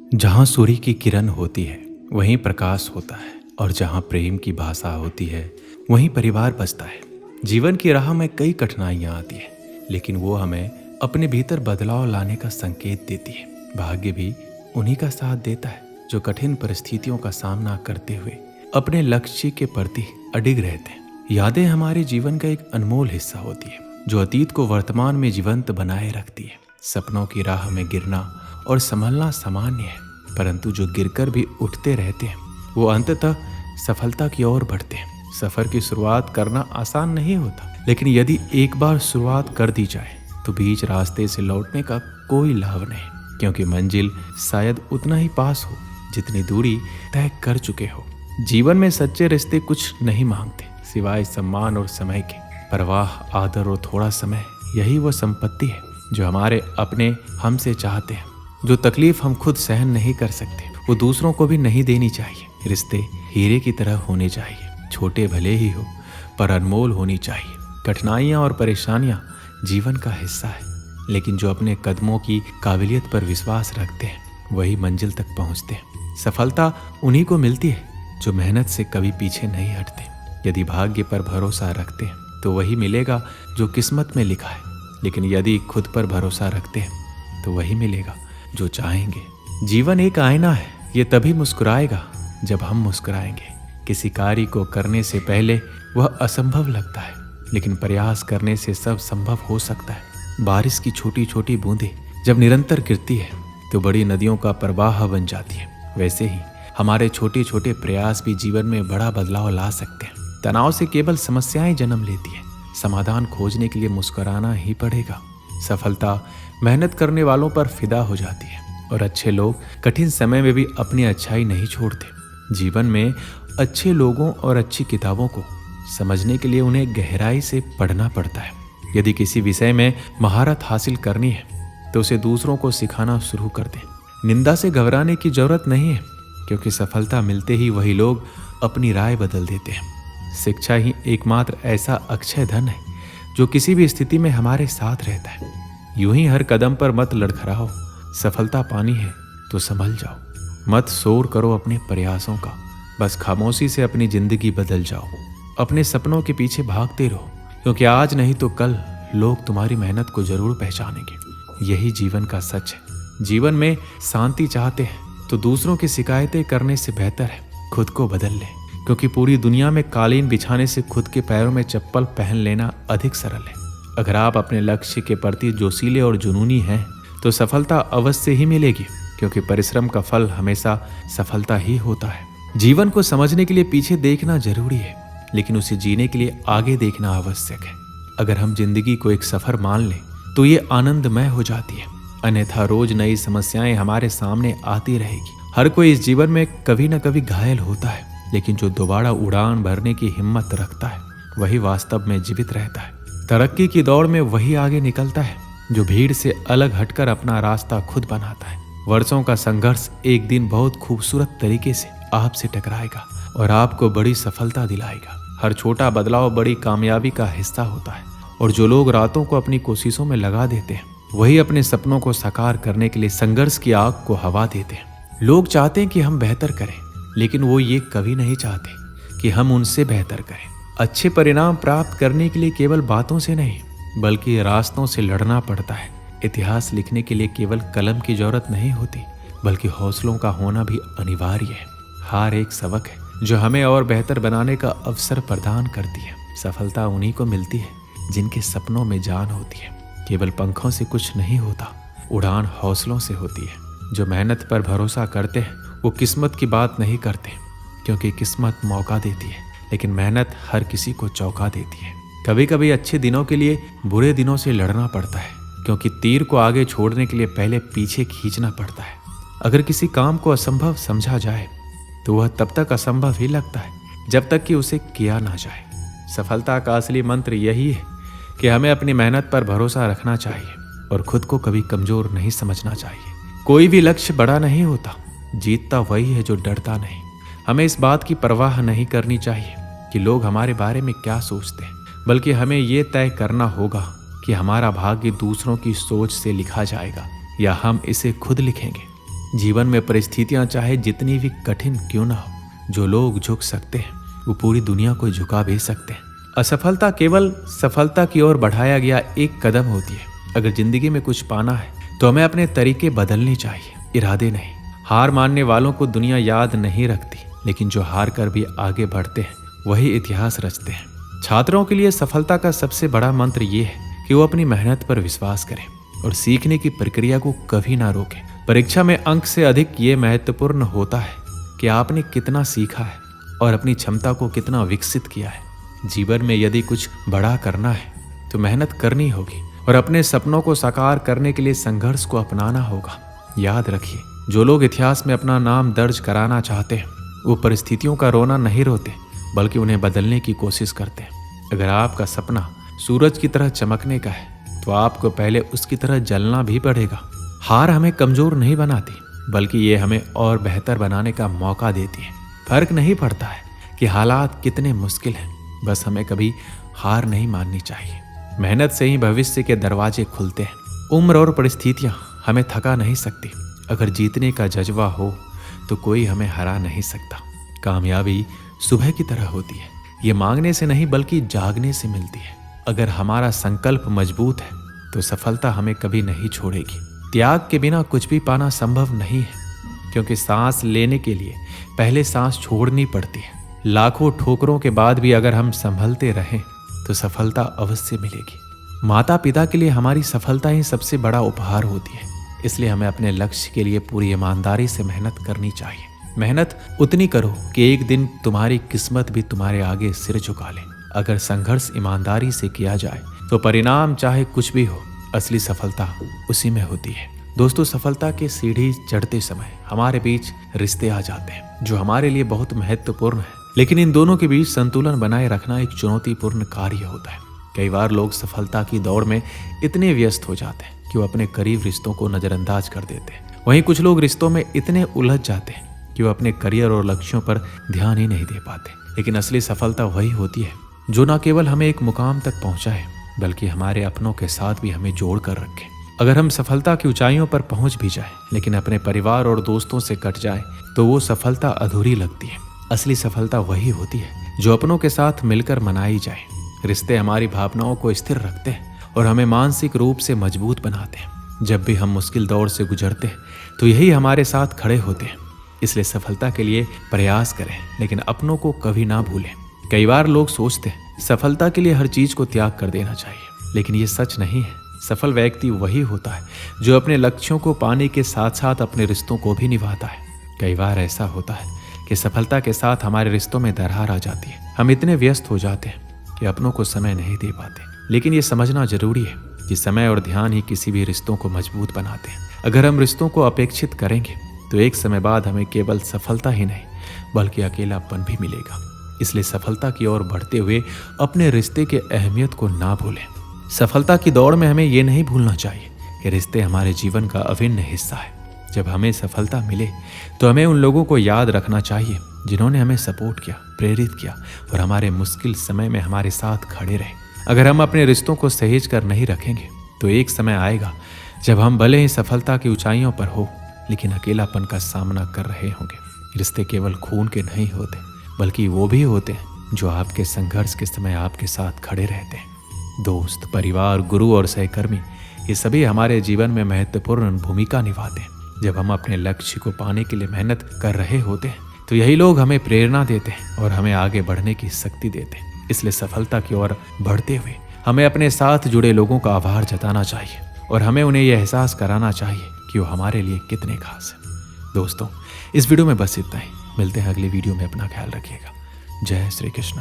जहाँ सूर्य की किरण होती है वहीं प्रकाश होता है, और जहाँ प्रेम की भाषा होती है वहीं परिवार बसता है। जीवन की राह में कई कठिनाइयाँ आती है, लेकिन वो हमें अपने भीतर बदलाव लाने का संकेत देती है। भाग्य भी उन्हीं का साथ देता है जो कठिन परिस्थितियों का सामना करते हुए अपने लक्ष्य के प्रति अडिग रहते हैं। यादें हमारे जीवन का एक अनमोल हिस्सा होती है जो अतीत को वर्तमान में जीवंत बनाए रखती है। सपनों की राह में गिरना और संभलना सामान्य है, परंतु जो गिरकर भी उठते रहते हैं वो अंततः सफलता की ओर बढ़ते हैं। सफर की शुरुआत करना आसान नहीं होता, लेकिन यदि एक बार शुरुआत कर दी जाए तो बीच रास्ते से लौटने का कोई लाभ नहीं, क्योंकि मंजिल शायद उतना ही पास हो जितनी दूरी तय कर चुके हो। जीवन में सच्चे रिश्ते कुछ नहीं मांगते सिवाय सम्मान और समय के। परवाह, आदर और थोड़ा समय, यही वो संपत्ति है जो हमारे अपने हमसे चाहते हैं। जो तकलीफ हम खुद सहन नहीं कर सकते वो दूसरों को भी नहीं देनी चाहिए। रिश्ते हीरे की तरह होने चाहिए, छोटे भले ही हो पर अनमोल होनी चाहिए। कठिनाइयाँ और परेशानियाँ जीवन का हिस्सा है, लेकिन जो अपने कदमों की काबिलियत पर विश्वास रखते हैं वही मंजिल तक पहुँचते हैं। सफलता उन्हीं को मिलती है जो मेहनत से कभी पीछे नहीं हटते। यदि भाग्य पर भरोसा रखते हैं तो वही मिलेगा जो किस्मत में लिखा है, लेकिन यदि खुद पर भरोसा रखते हैं तो वही मिलेगा जो चाहेंगे। जीवन एक आईना है, ये तभी मुस्कुराएगा जब हम मुस्कुराएंगे। किसी कार्य को करने से पहले वह असंभव लगता है, लेकिन प्रयास करने से सब संभव हो सकता है। बारिश की छोटी छोटी बूंदें जब निरंतर गिरती है तो बड़ी नदियों का प्रवाह बन जाती है। वैसे ही हमारे छोटे छोटे प्रयास भी जीवन में बड़ा बदलाव ला सकते हैं। तनाव से केवल समस्याएं जन्म लेती है, समाधान खोजने के लिए मुस्कुराना ही पड़ेगा। सफलता मेहनत करने वालों पर फिदा हो जाती है, और अच्छे लोग कठिन समय में भी अपनी अच्छाई नहीं छोड़ते। जीवन में अच्छे लोगों और अच्छी किताबों को समझने के लिए उन्हें गहराई से पढ़ना पड़ता है। यदि किसी विषय में महारत हासिल करनी है तो उसे दूसरों को सिखाना शुरू कर दें। निंदा से घबराने की जरूरत नहीं है, क्योंकि सफलता मिलते ही वही लोग अपनी राय बदल देते हैं। शिक्षा ही एकमात्र ऐसा अक्षय धन है जो किसी भी स्थिति में हमारे साथ रहता है। यूं ही हर कदम पर मत लड़खड़ाओ, सफलता पानी है तो संभल जाओ। मत शोर करो अपने प्रयासों का, बस खामोशी से अपनी जिंदगी बदल जाओ। अपने सपनों के पीछे भागते रहो, क्योंकि आज नहीं तो कल लोग तुम्हारी मेहनत को जरूर पहचानेंगे। यही जीवन का सच है। जीवन में शांति चाहते हैं तो दूसरों की शिकायतें करने से बेहतर है खुद को बदल ले, क्योंकि पूरी दुनिया में कालीन बिछाने से खुद के पैरों में चप्पल पहन लेना अधिक सरल है। अगर आप अपने लक्ष्य के प्रति जोशीले और जुनूनी हैं तो सफलता अवश्य ही मिलेगी, क्योंकि परिश्रम का फल हमेशा सफलता ही होता है। जीवन को समझने के लिए पीछे देखना जरूरी है, लेकिन उसे जीने के लिए आगे देखना आवश्यक है। अगर हम जिंदगी को एक सफर मान लें तो ये आनंदमय हो जाती है, अन्यथा रोज नई समस्याएं हमारे सामने आती रहेगी। हर कोई इस जीवन में कभी न कभी घायल होता है, लेकिन जो दोबारा उड़ान भरने की हिम्मत रखता है वही वास्तव में जीवित रहता है। तरक्की की दौड़ में वही आगे निकलता है जो भीड़ से अलग हटकर अपना रास्ता खुद बनाता है। वर्षों का संघर्ष एक दिन बहुत खूबसूरत तरीके से आपसे टकराएगा और आपको बड़ी सफलता दिलाएगा। हर छोटा बदलाव बड़ी कामयाबी का हिस्सा होता है, और जो लोग रातों को अपनी कोशिशों में लगा देते हैं वही अपने सपनों को साकार करने के लिए संघर्ष की आग को हवा देते हैं। लोग चाहते हैं कि हम बेहतर करें, लेकिन वो ये कभी नहीं चाहते कि हम उनसे बेहतर करें। अच्छे परिणाम प्राप्त करने के लिए केवल बातों से नहीं बल्कि रास्तों से लड़ना पड़ता है। इतिहास लिखने के लिए केवल कलम की जरूरत नहीं होती, बल्कि हौसलों का होना भी अनिवार्य है। हार एक सबक है जो हमें और बेहतर बनाने का अवसर प्रदान करती है। सफलता उन्हीं को मिलती है जिनके सपनों में जान होती है। केवल पंखों से कुछ नहीं होता, उड़ान हौसलों से होती है। जो मेहनत पर भरोसा करते हैं वो किस्मत की बात नहीं करते, क्योंकि किस्मत मौका देती है, लेकिन मेहनत हर किसी को चौंका देती है। कभी कभी अच्छे दिनों के लिए बुरे दिनों से लड़ना पड़ता है, क्योंकि तीर को आगे छोड़ने के लिए पहले पीछे खींचना पड़ता है। अगर किसी काम को असंभव समझा जाए तो वह तब तक असंभव ही लगता है जब तक कि उसे किया ना जाए। सफलता का असली मंत्र यही है कि हमें अपनी मेहनत पर भरोसा रखना चाहिए और खुद को कभी कमजोर नहीं समझना चाहिए। कोई भी लक्ष्य बड़ा नहीं होता, जीतता वही है जो डरता नहीं। हमें इस बात की परवाह नहीं करनी चाहिए कि लोग हमारे बारे में क्या सोचते हैं, बल्कि हमें ये तय करना होगा कि हमारा भाग्य दूसरों की सोच से लिखा जाएगा या हम इसे खुद लिखेंगे। जीवन में परिस्थितियां चाहे जितनी भी कठिन क्यों ना हो, जो लोग झुक सकते हैं वो पूरी दुनिया को झुका भी सकते हैं। असफलता केवल सफलता की ओर बढ़ाया गया एक कदम होती है। अगर जिंदगी में कुछ पाना है तो हमें अपने तरीके बदलने चाहिए, इरादे नहीं। हार मानने वालों को दुनिया याद नहीं रखती, लेकिन जो हार कर भी आगे बढ़ते हैं वही इतिहास रचते हैं। छात्रों के लिए सफलता का सबसे बड़ा मंत्र ये है कि वो अपनी मेहनत पर विश्वास करें और सीखने की प्रक्रिया को कभी ना रोकें। परीक्षा में अंक से अधिक ये महत्वपूर्ण होता है कि आपने कितना सीखा है और अपनी क्षमता को कितना विकसित किया है। जीवन में यदि कुछ बड़ा करना है तो मेहनत करनी होगी और अपने सपनों को साकार करने के लिए संघर्ष को अपनाना होगा। याद रखिए, जो लोग इतिहास में अपना नाम दर्ज कराना चाहते हैं वो परिस्थितियों का रोना नहीं रोते, बल्कि उन्हें बदलने की कोशिश करते हैं। अगर आपका सपना सूरज की तरह चमकने का है तो आपको पहले उसकी तरह जलना भी पड़ेगा। हार हमें कमजोर नहीं बनाती, बल्कि ये हमें और बेहतर बनाने का मौका देती है। फर्क नहीं पड़ता है कि हालात कितने मुश्किल हैं, बस हमें कभी हार नहीं माननी चाहिए। मेहनत से ही भविष्य के दरवाजे खुलते हैं। उम्र और परिस्थितियां हमें थका नहीं सकती। अगर जीतने का जज्बा हो तो कोई हमें हरा नहीं सकता। कामयाबी सुबह की तरह होती है, ये मांगने से नहीं बल्कि जागने से मिलती है। अगर हमारा संकल्प मजबूत है तो सफलता हमें कभी नहीं छोड़ेगी। त्याग के बिना कुछ भी पाना संभव नहीं है, क्योंकि सांस लेने के लिए पहले सांस छोड़नी पड़ती है। लाखों ठोकरों के बाद भी अगर हम संभलते रहें तो सफलता अवश्य मिलेगी। माता पिता के लिए हमारी सफलता ही सबसे बड़ा उपहार होती है, इसलिए हमें अपने लक्ष्य के लिए पूरी ईमानदारी से मेहनत करनी चाहिए। मेहनत उतनी करो कि एक दिन तुम्हारी किस्मत भी तुम्हारे आगे सिर झुका ले। अगर संघर्ष ईमानदारी से किया जाए तो परिणाम चाहे कुछ भी हो, असली सफलता उसी में होती है। दोस्तों, सफलता के सीढ़ी चढ़ते समय हमारे बीच रिश्ते आ जाते हैं जो हमारे लिए बहुत महत्वपूर्ण है, लेकिन इन दोनों के बीच संतुलन बनाए रखना एक चुनौतीपूर्ण कार्य होता है। कई बार लोग सफलता की दौड़ में इतने व्यस्त हो जाते हैं कि वो अपने करीब रिश्तों को नजरअंदाज कर देते हैं। वहीं कुछ लोग रिश्तों में इतने उलझ जाते हैं कि वो अपने करियर और लक्ष्यों पर ध्यान ही नहीं दे पाते। लेकिन असली सफलता वही होती है जो न केवल हमें एक मुकाम तक पहुंचाए, बल्कि हमारे अपनों के साथ भी हमें जोड़ कर रखे। अगर हम सफलता की ऊंचाइयों पर पहुंच भी जाए लेकिन अपने परिवार और दोस्तों से कट जाए तो वो सफलता अधूरी लगती है। असली सफलता वही होती है जो अपनों के साथ मिलकर मनाई जाए। रिश्ते हमारी भावनाओं को स्थिर रखते हैं और हमें मानसिक रूप से मजबूत बनाते हैं। जब भी हम मुश्किल दौर से गुजरते हैं तो यही हमारे साथ खड़े होते हैं। इसलिए सफलता के लिए प्रयास करें, लेकिन अपनों को कभी ना भूलें। कई बार लोग सोचते हैं सफलता के लिए हर चीज को त्याग कर देना चाहिए, लेकिन ये सच नहीं है। सफल व्यक्ति वही होता है जो अपने लक्ष्यों को पाने के साथ साथ अपने रिश्तों को भी निभाता है। कई बार ऐसा होता है कि सफलता के साथ हमारे रिश्तों में दरार आ जाती है। हम इतने व्यस्त हो जाते हैं कि अपनों को समय नहीं दे पाते। लेकिन ये समझना जरूरी है कि समय और ध्यान ही किसी भी रिश्तों को मजबूत बनाते हैं। अगर हम रिश्तों को अपेक्षित करेंगे तो एक समय बाद हमें केवल सफलता ही नहीं बल्कि अकेलापन भी मिलेगा। इसलिए सफलता की ओर बढ़ते हुए अपने रिश्ते के अहमियत को ना भूलें। सफलता की दौड़ में हमें ये नहीं भूलना चाहिए कि रिश्ते हमारे जीवन का अभिन्न हिस्सा है। जब हमें सफलता मिले तो हमें उन लोगों को याद रखना चाहिए जिन्होंने हमें सपोर्ट किया, प्रेरित किया और हमारे मुश्किल समय में हमारे साथ खड़े रहे। अगर हम अपने रिश्तों को सहेज कर नहीं रखेंगे तो एक समय आएगा जब हम भले ही सफलता की ऊंचाइयों पर हो लेकिन अकेलापन का सामना कर रहे होंगे। रिश्ते केवल खून के नहीं होते, बल्कि वो भी होते हैं जो आपके संघर्ष के समय आपके साथ खड़े रहते हैं। दोस्त, परिवार, गुरु और सहकर्मी, ये सभी हमारे जीवन में महत्वपूर्ण भूमिका निभाते हैं। जब हम अपने लक्ष्य को पाने के लिए मेहनत कर रहे होते हैं तो यही लोग हमें प्रेरणा देते हैं और हमें आगे बढ़ने की शक्ति देते हैं। इसलिए सफलता की ओर बढ़ते हुए हमें अपने साथ जुड़े लोगों का आभार जताना चाहिए और हमें उन्हें यह एहसास कराना चाहिए कि वो हमारे लिए कितने खास हैं। दोस्तों, इस वीडियो में बस इतना ही। मिलते हैं अगली वीडियो में। अपना ख्याल रखिएगा। जय श्री कृष्ण।